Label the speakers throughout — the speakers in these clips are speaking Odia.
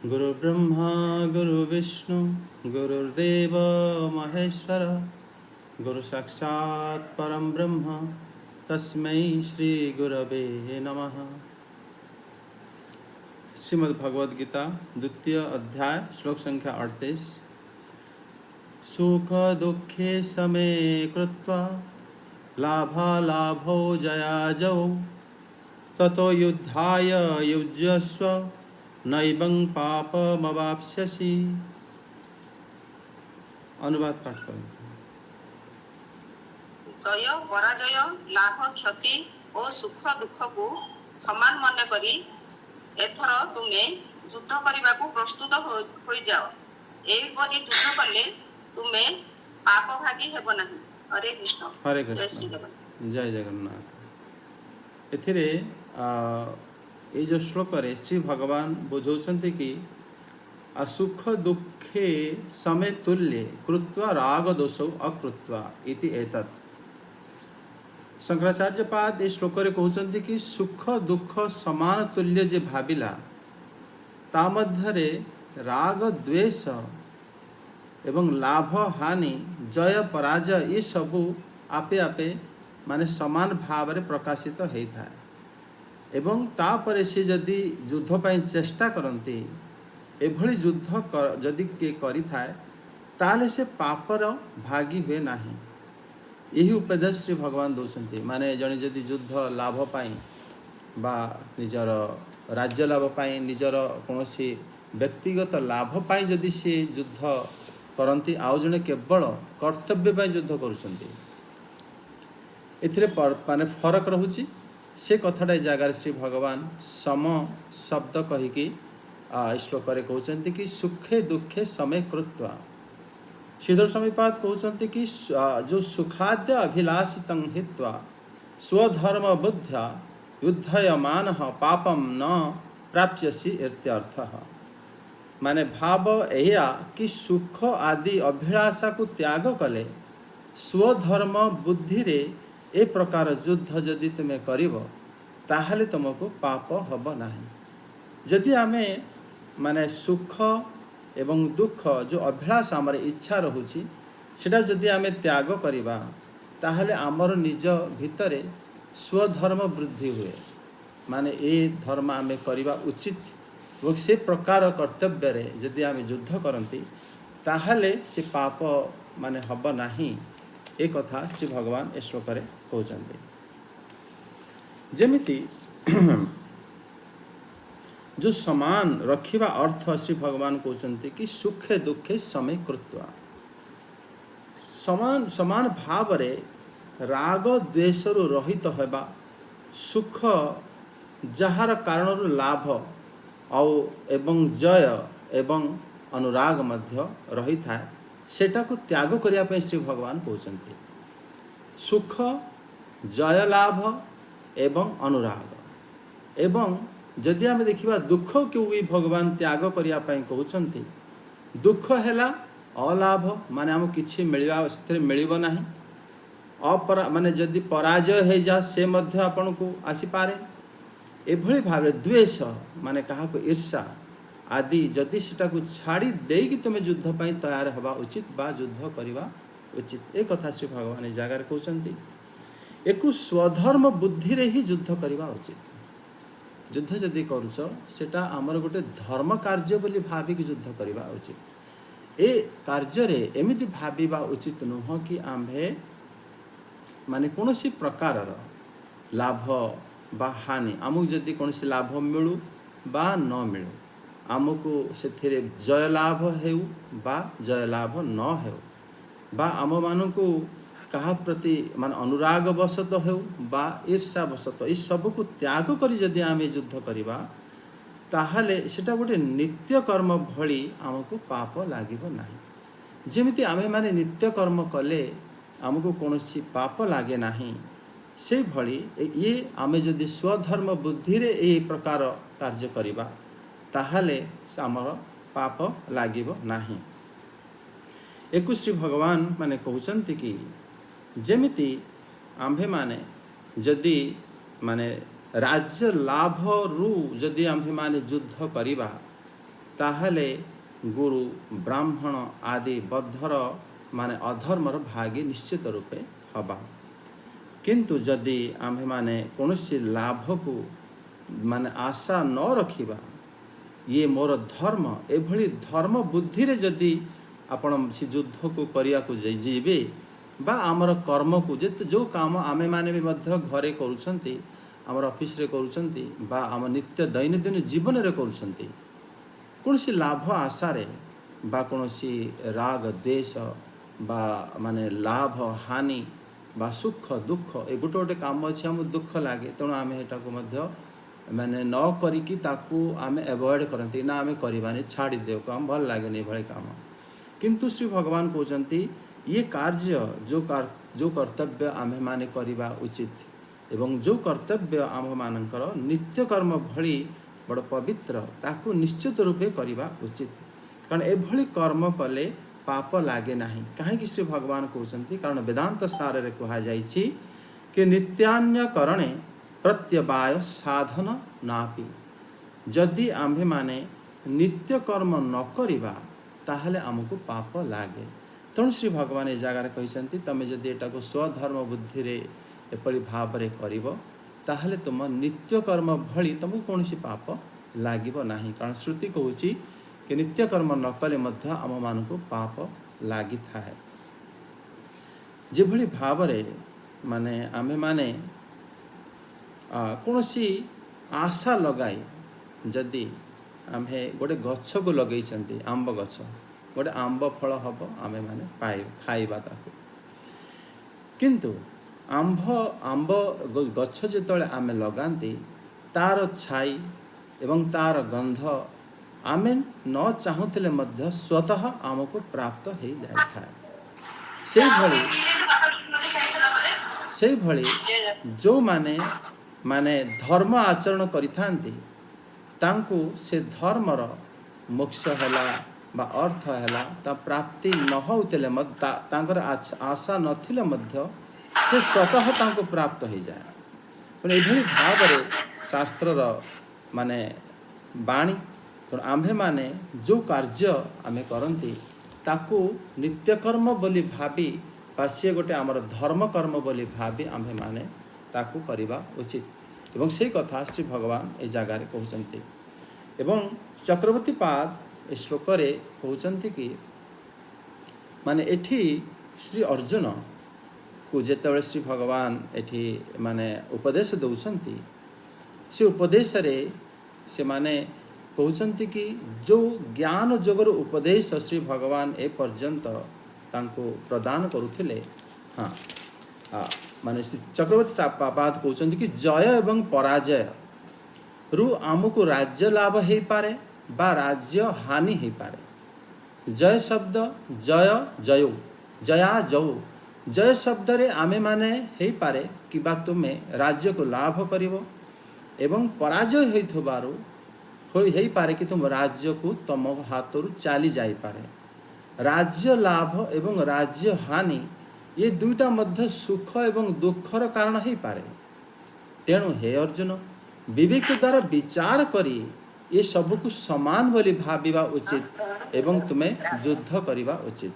Speaker 1: गुरुर्ब्रह्मा गुरुर्विष्णु गुरुर्देव महेश्वर गुरुसाक्षात् परं ब्रह्म तस्मै श्री गुरवे नमः। श्रीमद् भगवद गीता द्वितीय अध्याय श्लोक संख्या 38। सुख दुःखे समे कृत्वा लाभालाभौ जयाजौ ततो युद्धाय युज्यस्व नैवं पापमवाप्स्यसि। अनुवाद पाठ करें।
Speaker 2: जय पराजय लाभ क्षति और सुख दुख को समान मन करी एथर तुमे युद्ध करने को प्रस्तुत हो जाओ। एपरि युद्ध कले तुमे पाप भागी हेब नहीं। हरे कृष्ण।
Speaker 1: हरे
Speaker 2: जय श्री
Speaker 1: कृष्ण।
Speaker 2: जगन्नाथ।
Speaker 1: जय जगन्नाथ। एथिरे ये जो श्लोक रे श्री भगवान बुझौछन्ति कि असुख दुखे समे तुल्ये कृत्वा राग दोषौ अकृत्वा इति एतत्। शंकराचार्य पाद इस श्लोक रे कहउछन्ति कि सुख दुख समान तुल्य जे भाबिला ता मध्यरे राग द्वेष एवं लाभ हानि जय पराजय ये सबू आपे आपे माने समान भाव रे प्रकाशित होता है। एवं तापरे से जदि युद्ध पाई चेष्टा करती एभली युद्ध जदि किए करि थाए ताले से पापर भागी हुए नहीं। यही उपदेश श्री भगवान दौरान माने जने जदि युद्ध लाभ पाई बा निजर राज्य लाभ पाई निजर कौनसी व्यक्तिगत लाभ पाई जदि से युद्ध करती आउ जने केवल कर्तव्य पाई युद्ध करुछन्ति एथिरे माने फरक रहुची। से कथाटा जगार श्री भगवान सम शब्द कहीकि श्लोक कहते कि सुखे दुखे समय कृत्वा। श्रीधर स्वामीपाद कहते कि जो सुखाद्य अभिलाषित हित्वा स्वधर्म बुद्ध्या युद्धयमान पापम न प्राप्यसी इत्यर्थः। माने भाव एया कि सुख आदि अभिलाषा को त्याग कले स्वधर्म बुद्धि रे ए प्रकार युद्ध जदि तुम्हें करिव ताहले तुमको पाप हब नाही। जदि आमे माने सुख एवं दुख जो अभिलाष आमर इच्छा रहुची सेटा जदि आमे त्याग करिबा ताहले आमर निज भितरे स्वधर्म वृद्धि हुए। माने ए धर्म आमे करिबा उचित और से प्रकार कर्तव्य रे जदि आमे युद्ध करंती ताहले से पाप माने हब नाही। ए कथा श्री भगवान ए श्लोक रे कहउछन्ते। जेमिति जो समान रखिबा अर्थ श्री भगवान कहउछन्ते कि सुखे दुखे समय कृत्वा। समान समान भाव रे राग द्वेष रु रहित हेबा सुख जहार कारण लाभ आउ एवं जय एवं अनुराग मध्य रही थाए सेटा को त्याग करिया पे श्री भगवान कहउछन्ते। सुख जय लाभ एवं अनुराग एवं जदि आम देखिबा दुख को भी भगवान त्याग करिया पई कहउछन्ति। दुख हैला अलाभ माने हम किछि मिलवा स्थिर मिलिबो नाही। अपरा माने जदि पराजय हे जा से मध्य आपन को आसी पारे। एभली भावे द्वेष माने कहा को ईर्षा आदि जदि सेटा को छाड़ी देई कि तुम युद्ध पाई तैयार हवा उचित बा युद्ध करिवा उचित। ए कथा श्री भगवान ए जगार कहउछन्ति। एकु स्वधर्म बुद्धि रे ही युद्ध करिवा उचित। युद्ध जदि करूछ सेटा हमर गोटे धर्म कार्य बोली भाबी कि युद्ध करिवा उचित। ए कार्य रे एमिति भाबीबा उचित नुह कि आम्भे माने कोनोसी प्रकार लाभ बा हानि आमु जदि कोनोसी लाभ मिलु बा न मिलु आमको से जय लाभ हेउ बा जय लाभ न हेउ बा आम मान को कहा प्रति मान अनुराग वशत हेउ बा ईर्षा वशत इस सब को त्याग करी जदि आमे युद्ध करिबा ताहले सेटा गोटे नित्य कर्म भली आमको पाप लागिबो नाही। जेमिति आमे माने नित्य कर्म कले आमको कोनोसी पाप लागे नाही से भली ये आमे जदि स्वधर्म बुद्धि रे ए प्रकार कार्य करिबा ताहले आमर पाप लागिबो नाही। एकु श्री भगवान माने कहउछन्ति कि जेमिति आम्भे माने जदि माने राज्य लाभ रु जदि आम्भे माने युद्ध करिबा ତାହେଲେ ଗୁରୁ ବ୍ରାହ୍ମଣ ଆଦି ବଦ୍ଧର ମାନେ ଅଧର୍ମର ଭାଗୀ ନିଶ୍ଚିତ ରୂପେ ହେବା। କିନ୍ତୁ ଯଦି ଆମ୍ଭେମାନେ କୌଣସି ଲାଭକୁ ମାନେ ଆଶା ନ ରଖିବା, ଇଏ ମୋର ଧର୍ମ, ଏଭଳି ଧର୍ମ ବୁଦ୍ଧିରେ ଯଦି ଆପଣ ସେ ଯୁଦ୍ଧକୁ କରିବାକୁ ଯିବେ ବା ଆମର କର୍ମକୁ ଯେଉଁ କାମ ଆମେମାନେ ବି ମଧ୍ୟ ଘରେ କରୁଛନ୍ତି, ଆମର ଅଫିସରେ କରୁଛନ୍ତି ବା ଆମ ନିତ୍ୟ ଦୈନନ୍ଦିନ ଜୀବନରେ କରୁଛନ୍ତି, କୌଣସି ଲାଭ ଆଶାରେ ବା କୌଣସି ରାଗ ଦ୍ୱେଷ ବା ମାନେ ଲାଭ ହାନି ବା ସୁଖ ଦୁଃଖ ଏ ଗୋଟେ କାମ ଅଛି, ଆମକୁ ଦୁଃଖ ଲାଗେ, ତେଣୁ ଆମେ ଏଟାକୁ ମଧ୍ୟ ମାନେ ନ କରିକି ତାକୁ ଆମେ ଆଭଏଡ଼ କରନ୍ତି, ନା ଆମେ କରିବାନି, ଛାଡ଼ି ଦେଉ, କାମ ଭଲ ଲାଗେନି ଏଭଳି କାମ। କିନ୍ତୁ ଶ୍ରୀ ଭଗବାନ କହୁଛନ୍ତି ଇଏ କାର୍ଯ୍ୟ ଯେଉଁ କର୍ତ୍ତବ୍ୟ ଆମ୍ଭେମାନେ କରିବା ଉଚିତ ଏବଂ ଯେଉଁ କର୍ତ୍ତବ୍ୟ ଆମ୍ଭମାନଙ୍କର ନିତ୍ୟକର୍ମ ଭଳି ବଡ଼ ପବିତ୍ର, ତାକୁ ନିଶ୍ଚିତ ରୂପେ କରିବା ଉଚିତ। କାରଣ ଏଭଳି କର୍ମ କଲେ ପାପ ଲାଗେ ନାହିଁ। କାହିଁକି ଶ୍ରୀ ଭଗବାନ କହୁଛନ୍ତି? କାରଣ ବେଦାନ୍ତ ସାରରେ କୁହାଯାଇଛି କି ନିତ୍ୟାନ୍ୟ କରଣେ ପ୍ରତ୍ୟବାୟ ସାଧନ ନାପି। ଯଦି ଆମ୍ଭେମାନେ ନିତ୍ୟକର୍ମ ନ କରିବା ତାହେଲେ ଆମକୁ ପାପ ଲାଗେ। ତେଣୁ ଶ୍ରୀ ଭଗବାନ ଏ ଜାଗାରେ କହିଛନ୍ତି ତମେ ଯଦି ଏଟାକୁ ସ୍ୱଧର୍ମ ବୁଦ୍ଧିରେ ଏପରି ଭାବରେ କରିବ ତାହେଲେ ତୁମ ନିତ୍ୟକର୍ମ ଭଳି ତୁମକୁ କୌଣସି ପାପ ଲାଗିବ ନାହିଁ। କାରଣ ଶ୍ରୁତି କହୁଛି କି ନିତ୍ୟକର୍ମ ନ କଲେ ମଧ୍ୟ ଆମମାନଙ୍କୁ ପାପ ଲାଗିଥାଏ। ଯେଭଳି ଭାବରେ ମାନେ ଆମ୍ଭେମାନେ କୌଣସି ଆଶା ଲଗାଇ ଯଦି ଆମ୍ଭେ ଗୋଟେ ଗଛକୁ ଲଗେଇଛନ୍ତି, ଆମ୍ବ ଗଛ, ଗୋଟେ ଆମ୍ବ ଫଳ ହେବ, ଆମେମାନେ ଖାଇବା ତାକୁ। କିନ୍ତୁ ଆମ୍ବ ଗଛ ଯେତେବେଳେ ଆମେ ଲଗାନ୍ତି ତାର ଛାଇ ଏବଂ ତାର ଗନ୍ଧ ଆମେ ନ ଚାହୁଁଥିଲେ ମଧ୍ୟ ସ୍ୱତଃ ଆମକୁ ପ୍ରାପ୍ତ ହେଇଯାଇଥାଏ। ସେଇଭଳି ଯେଉଁମାନେ ମାନେ ଧର୍ମ ଆଚରଣ କରିଥାନ୍ତି ତାଙ୍କୁ ସେ ଧର୍ମର ମୋକ୍ଷ ହେଲା ବା ଅର୍ଥ ହେଲା ତା ପ୍ରାପ୍ତି ନ ହେଉଥିଲେ ତାଙ୍କର ଆଶା ନଥିଲେ ମଧ୍ୟ ସେ ସ୍ୱତଃ ତାଙ୍କୁ ପ୍ରାପ୍ତ ହେଇଯାଏ। ତେଣୁ ଏଭଳି ଭାବରେ ଶାସ୍ତ୍ରର ମାନେ ବାଣୀ। ତେଣୁ ଆମ୍ଭେମାନେ ଯେଉଁ କାର୍ଯ୍ୟ ଆମେ କରନ୍ତି ତାକୁ ନିତ୍ୟକର୍ମ ବୋଲି ଭାବି ବା ସିଏ ଗୋଟେ ଆମର ଧର୍ମକର୍ମ ବୋଲି ଭାବି ଆମ୍ଭେମାନେ ତାକୁ କରିବା ଉଚିତ। ଏବଂ ସେଇ କଥା ଶ୍ରୀ ଭଗବାନ ଏ ଜାଗାରେ କହୁଛନ୍ତି। ଏବଂ ଚକ୍ରବର୍ତ୍ତୀ ପାଦ ଏ ଶ୍ଲୋକରେ କହୁଛନ୍ତି କି ମାନେ ଏଠି ଶ୍ରୀ ଅର୍ଜୁନକୁ ଯେତେବେଳେ ଶ୍ରୀ ଭଗବାନ ଏଠି ମାନେ ଉପଦେଶ ଦେଉଛନ୍ତି, ସେ ଉପଦେଶରେ ସେମାନେ କହୁଛନ୍ତି କି ଯେଉଁ ଜ୍ଞାନ ଯୋଗର ଉପଦେଶ ଶ୍ରୀ ଭଗବାନ ଏ ପର୍ଯ୍ୟନ୍ତ ତାଙ୍କୁ ପ୍ରଦାନ କରୁଥିଲେ, ମାନେ ଚକ୍ରବର୍ତ୍ତୀ ପାଦ କହୁଛନ୍ତି କି ଜୟ ଏବଂ ପରାଜୟରୁ ଆମକୁ ରାଜ୍ୟ ଲାଭ ହେଇପାରେ ବା ରାଜ୍ୟ ହାନି ହେଇପାରେ। ଜୟ ଶବ୍ଦ ଜୟା ଜୟ ଶବ୍ଦରେ ଆମେମାନେ ହେଇପାରେ କିମ୍ବା ତୁମେ ରାଜ୍ୟକୁ ଲାଭ କରିବ, ଏବଂ ପରାଜୟ ହେଇପାରେ କି ତୁମ ରାଜ୍ୟକୁ ତମ ହାତରୁ ଚାଲି ଯାଇପାରେ। ରାଜ୍ୟ ଲାଭ ଏବଂ ରାଜ୍ୟ ହାନି ଏ ଦୁଇଟା ମଧ୍ୟ ସୁଖ ଏବଂ ଦୁଃଖର କାରଣ ହେଇପାରେ। ତେଣୁ ହେ ଅର୍ଜୁନ, ବିବେକ ଦ୍ୱାରା ବିଚାର କରି ଏ ସବୁକୁ ସମାନ ବୋଲି ଭାବିବା ଉଚିତ ଏବଂ ତୁମେ ଯୁଦ୍ଧ କରିବା ଉଚିତ।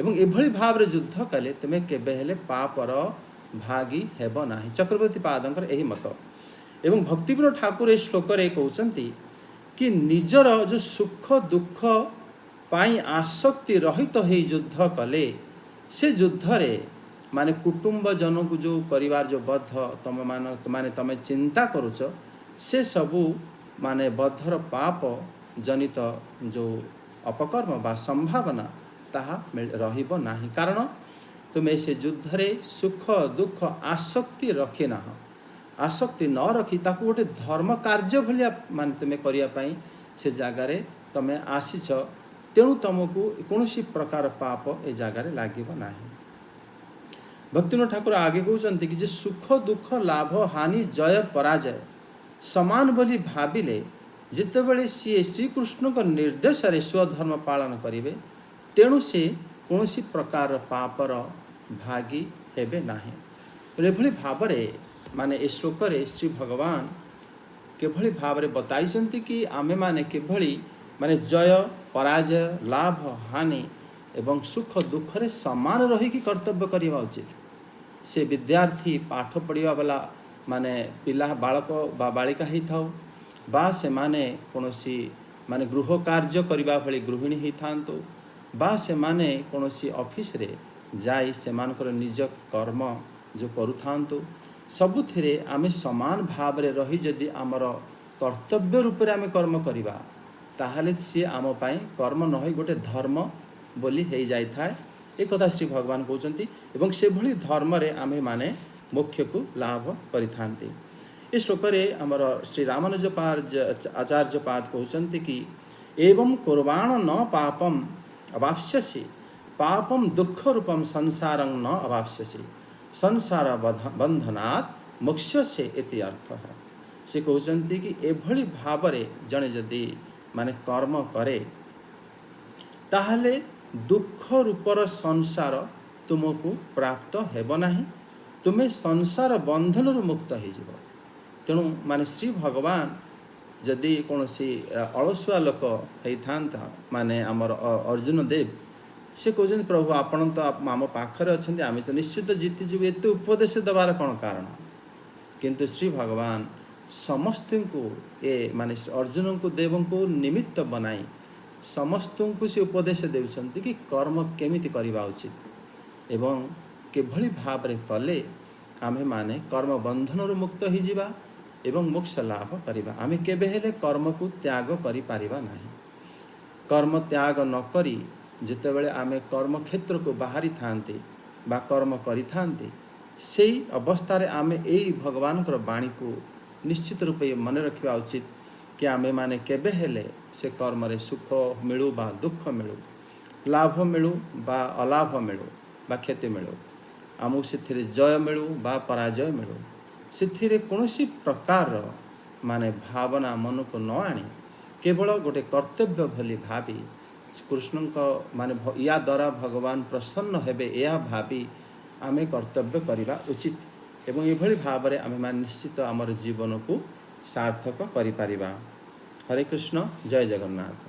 Speaker 1: ଏବଂ ଏଭଳି ଭାବରେ ଯୁଦ୍ଧ କଲେ ତୁମେ କେବେ ହେଲେ ପାପର ଭାଗୀ ହେବ ନାହିଁ। ଚକ୍ରବର୍ତ୍ତୀ ପାଦଙ୍କର ଏହି ମତ। ଏବଂ ଭକ୍ତିବିନୋଦ ଠାକୁର ଏ ଶ୍ଲୋକରେ କହୁଛନ୍ତି କି ନିଜର ଯେଉଁ ସୁଖ ଦୁଃଖ ପାଇଁ ଆସକ୍ତି ରହିତ ହେଇ ଯୁଦ୍ଧ କଲେ ସେ ଯୁଦ୍ଧରେ ମାନେ କୁଟୁମ୍ବ ଜନକୁ ଯେଉଁ କରିବାର ଯେଉଁ ବଦ୍ଧ ତମେ ଚିନ୍ତା କରୁଛ ସେ ସବୁ ମାନେ ବଦ୍ଧର ପାପ ଜନିତ ଯେଉଁ ଅପକର୍ମ ବା ସମ୍ଭାବନା ତାହା ରହିବ ନାହିଁ। କାରଣ ତୁମେ ସେ ଯୁଦ୍ଧରେ ସୁଖ ଦୁଃଖ ଆସକ୍ତି ରଖିନାହ। ଆସକ୍ତି ନ ରଖି ତାକୁ ଗୋଟେ ଧର୍ମ କାର୍ଯ୍ୟ ଭଳିଆ ମାନେ ତୁମେ କରିବା ପାଇଁ ସେ ଜାଗାରେ ତୁମେ ଆସିଛ। ତେଣୁ ତୁମକୁ କୌଣସି ପ୍ରକାର ପାପ ଏ ଜାଗାରେ ଲାଗିବ ନାହିଁ। ଭକ୍ତିବିନୋଦ ଠାକୁର ଆଗେ କହୁଛନ୍ତି କି ଯେ ସୁଖ ଦୁଃଖ ଲାଭ ହାନି ଜୟ ପରାଜୟ ସମାନ ବୋଲି ଭାବିଲେ ଯେତେବେଳେ ସିଏ ଶ୍ରୀକୃଷ୍ଣଙ୍କ ନିର୍ଦ୍ଦେଶରେ ସ୍ୱଧର୍ମ ପାଳନ କରିବେ ତେଣୁ ସେ କୌଣସି ପ୍ରକାର ପାପର ଭାଗୀ ହେବେ ନାହିଁ। ଏଭଳି ଭାବରେ ମାନେ ଏ ଶ୍ଲୋକରେ ଶ୍ରୀ ଭଗବାନ କିଭଳି ଭାବରେ ବତାଇଛନ୍ତି କି ଆମେମାନେ କିଭଳି ମାନେ ଜୟ ପରାଜୟ ଲାଭ ହାନି ଏବଂ ସୁଖ ଦୁଃଖରେ ସମାନ ରହିକି କର୍ତ୍ତବ୍ୟ କରିବା ଉଚିତ। ସେ ବିଦ୍ୟାର୍ଥୀ ପାଠ ପଢ଼ିବା ବାଲା ମାନେ ପିଲା ବାଳକ ବା ବାଳିକା ହେଇଥାଉ ବା ସେମାନେ କୌଣସି ମାନେ ଗୃହ କାର୍ଯ୍ୟ କରିବା ଭଳି ଗୃହିଣୀ ହେଇଥାନ୍ତୁ ବା ସେମାନେ କୌଣସି ଅଫିସରେ ଯାଇ ସେମାନଙ୍କର ନିଜ କର୍ମ ଯେଉଁ କରୁଥାନ୍ତୁ, ସବୁଥିରେ ଆମେ ସମାନ ଭାବରେ ରହି ଯଦି ଆମର କର୍ତ୍ତବ୍ୟ ରୂପରେ ଆମେ କର୍ମ କରିବା, ତାହେଲେ ସିଏ ଆମ ପାଇଁ କର୍ମ ନହୋଇ ଗୋଟେ ଧର୍ମ ବୋଲି ହେଇଯାଇଥାଏ। ଏ କଥା ଶ୍ରୀ ଭଗବାନ କହୁଛନ୍ତି ଏବଂ ସେଭଳି ଧର୍ମରେ ଆମେମାନେ ମୋକ୍ଷକୁ ଲାଭ କରିଥାନ୍ତି। ଏ ଶ୍ଲୋକରେ ଆମର ଶ୍ରୀ ରାମାନୁଜ ଆଚାର୍ଯ୍ୟ ପାଦ କହୁଛନ୍ତି କି ଏବଂ କୁର୍ବାଣ ନ ପାପମ ଅବାପ୍ସ୍ୟସି ପାପମ ଦୁଃଖ ରୂପମ ସଂସାରଂ ନ ଅବାପ୍ସ୍ୟସି ସଂସାର ବନ୍ଧନାତ୍ ମୋକ୍ଷ୍ୟସେ ଇତି ଅର୍ଥ। ସେ କହୁଛନ୍ତି କି ଏଭଳି ଭାବରେ ଜଣେ ଯଦି ମାନେ କର୍ମ କରେ, ତାହେଲେ ଦୁଃଖ ରୂପର ସଂସାର ତୁମକୁ ପ୍ରାପ୍ତ ହେବ ନାହିଁ, ତୁମେ ସଂସାର ବନ୍ଧନରୁ ମୁକ୍ତ ହେଇଯିବ। ତେଣୁ ମାନେ ଶ୍ରୀ ଭଗବାନ ଯଦି କୌଣସି ଅଳସୁଆ ଲୋକ ହେଇଥାନ୍ତା, ମାନେ ଆମର ଅର୍ଜୁନ ଦେବ, ସେ କହୁଛନ୍ତି ପ୍ରଭୁ ଆପଣ ତ ଆମ ପାଖରେ ଅଛନ୍ତି, ଆମେ ତ ନିଶ୍ଚିତ ଜିତିଯିବୁ, ଏତେ ଉପଦେଶ ଦେବାର କ'ଣ କାରଣ? କିନ୍ତୁ ଶ୍ରୀ ଭଗବାନ ସମସ୍ତଙ୍କୁ ମାନେ ଅର୍ଜୁନଙ୍କୁ ଦେବଙ୍କୁ ନିମିତ୍ତ ବନାଇ ସମସ୍ତଙ୍କୁ ସେ ଉପଦେଶ ଦେଉଛନ୍ତି କି କର୍ମ କେମିତି କରିବା ଉଚିତ ଏବଂ କିଭଳି ଭାବରେ କଲେ ଆମେମାନେ କର୍ମ ବନ୍ଧନରୁ ମୁକ୍ତ ହେଇଯିବା ଏବଂ ମୋକ୍ଷ ଲାଭ କରିବା। ଆମେ କେବେ ହେଲେ କର୍ମକୁ ତ୍ୟାଗ କରିପାରିବା ନାହିଁ। କର୍ମ ତ୍ୟାଗ ନ କରି ଯେତେବେଳେ ଆମେ କର୍ମକ୍ଷେତ୍ରକୁ ବାହାରିଥାନ୍ତି ବା କର୍ମ କରିଥାନ୍ତି, ସେଇ ଅବସ୍ଥାରେ ଆମେ ଏଇ ଭଗବାନଙ୍କର ବାଣୀକୁ ନିଶ୍ଚିତ ରୂପେ ମନେ ରଖିବା ଉଚିତ କି ଆମେମାନେ କେବେ ହେଲେ ସେ କର୍ମରେ ସୁଖ ମିଳୁ ବା ଦୁଃଖ ମିଳୁ, ଲାଭ ମିଳୁ ବା ଅଲାଭ ମିଳୁ ବା କ୍ଷତି ମିଳୁ, ଆମକୁ ସେଥିରେ ଜୟ ମିଳୁ ବା ପରାଜୟ ମିଳୁ, ସେଥିରେ କୌଣସି ପ୍ରକାରର ମାନେ ଭାବନା ମନକୁ ନ ଆଣି କେବଳ ଗୋଟେ କର୍ତ୍ତବ୍ୟ ଭଳି ଭାବି କୃଷ୍ଣଙ୍କ ମାନେ ୟା ଦ୍ୱାରା ଭଗବାନ ପ୍ରସନ୍ନ ହେବେ ଏହା ଭାବି ଆମେ କର୍ତ୍ତବ୍ୟ କରିବା ଉଚିତ ଏବଂ ଏଭଳି ଭାବରେ ଆମେମାନେ ନିଶ୍ଚିତ ଆମର ଜୀବନକୁ ସାର୍ଥକ କରିପାରିବା। ହରେ କୃଷ୍ଣ, ଜୟ ଜଗନ୍ନାଥ।